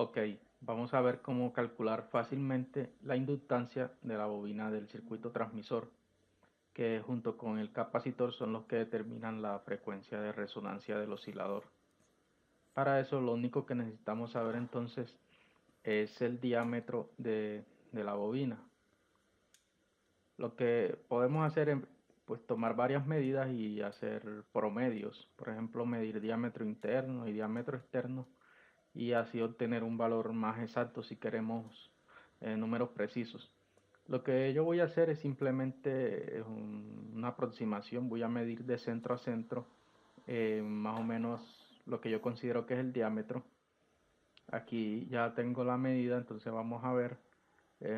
Ok, vamos a ver cómo calcular fácilmente la inductancia de la bobina del circuito transmisor, que junto con el capacitor son los que determinan la frecuencia de resonancia del oscilador. Para eso lo único que necesitamos saber entonces es el diámetro de la bobina. Lo que podemos hacer es pues tomar varias medidas y hacer promedios, por ejemplo medir diámetro interno y diámetro externo y así obtener un valor más exacto si queremos números precisos. Lo que yo voy a hacer es simplemente una aproximación, voy a medir de centro a centro más o menos lo que yo considero que es el diámetro. Aquí ya tengo la medida, entonces vamos a ver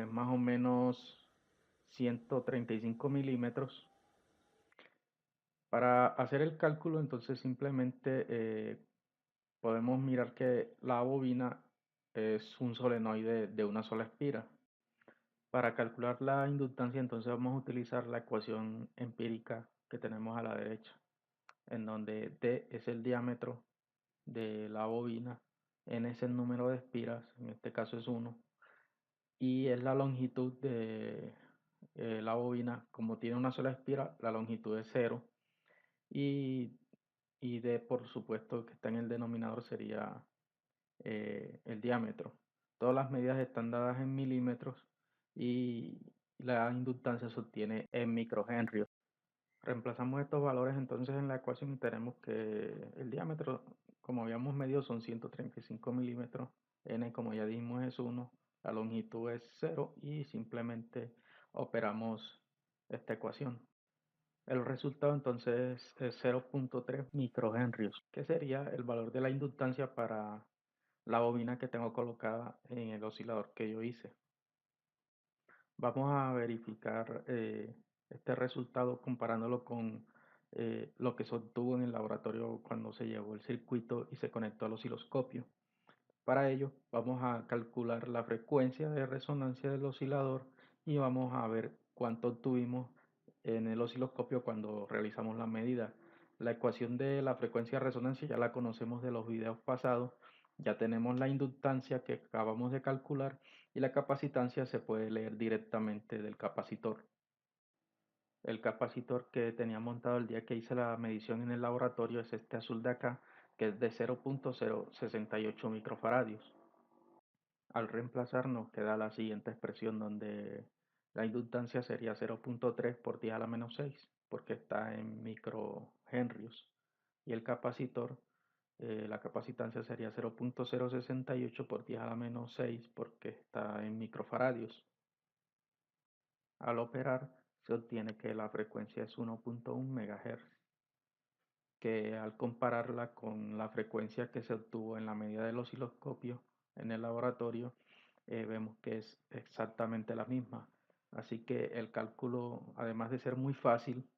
más o menos 135 milímetros. Para hacer el cálculo, entonces simplemente podemos mirar que la bobina es un solenoide de una sola espira. Para calcular la inductancia, entonces vamos a utilizar la ecuación empírica que tenemos a la derecha, en donde D es el diámetro de la bobina, N es el número de espiras, en este caso es 1, y es la longitud de la bobina. Como tiene una sola espira, la longitud es 0, y, y D, por supuesto, que está en el denominador, sería el diámetro. Todas las medidas están dadas en milímetros y la inductancia se obtiene en microhenrios. Reemplazamos estos valores entonces en la ecuación y tenemos que el diámetro, como habíamos medido, son 135 milímetros. N, como ya dijimos, es 1, la longitud es 0 y simplemente operamos esta ecuación. El resultado entonces es 0.3 microhenrios, que sería el valor de la inductancia para la bobina que tengo colocada en el oscilador que yo hice. Vamos a verificar este resultado comparándolo con lo que se obtuvo en el laboratorio cuando se llevó el circuito y se conectó al osciloscopio. Para ello vamos a calcular la frecuencia de resonancia del oscilador y vamos a ver cuánto obtuvimos en el osciloscopio cuando realizamos la medida. La ecuación de la frecuencia de resonancia ya la conocemos de los videos pasados. Ya tenemos la inductancia que acabamos de calcular y la capacitancia se puede leer directamente del capacitor. El capacitor que tenía montado el día que hice la medición en el laboratorio es este azul de acá, que es de 0.068 microfaradios. Al reemplazar nos queda la siguiente expresión donde la inductancia sería 0.3 por 10 a la menos 6 porque está en microhenrios y el capacitor, la capacitancia sería 0.068 por 10 a la menos 6 porque está en microfaradios. Al operar se obtiene que la frecuencia es 1.1 MHz, que al compararla con la frecuencia que se obtuvo en la medida del osciloscopio en el laboratorio, vemos que es exactamente la misma. Así que el cálculo, además de ser muy fácil,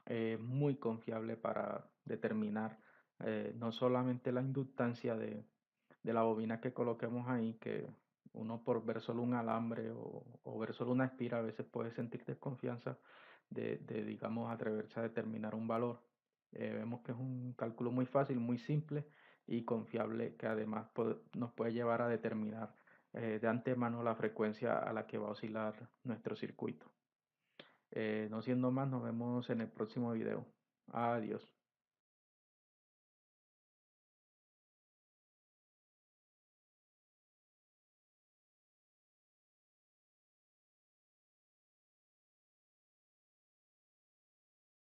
es muy confiable para determinar no solamente la inductancia de la bobina que coloquemos ahí, que uno por ver solo un alambre o ver solo una espira a veces puede sentir desconfianza digamos, atreverse a determinar un valor. Vemos que es un cálculo muy fácil, muy simple y confiable, que además nos puede llevar a determinar de antemano la frecuencia a la que va a oscilar nuestro circuito. No siendo más, nos vemos en el próximo video. Adiós.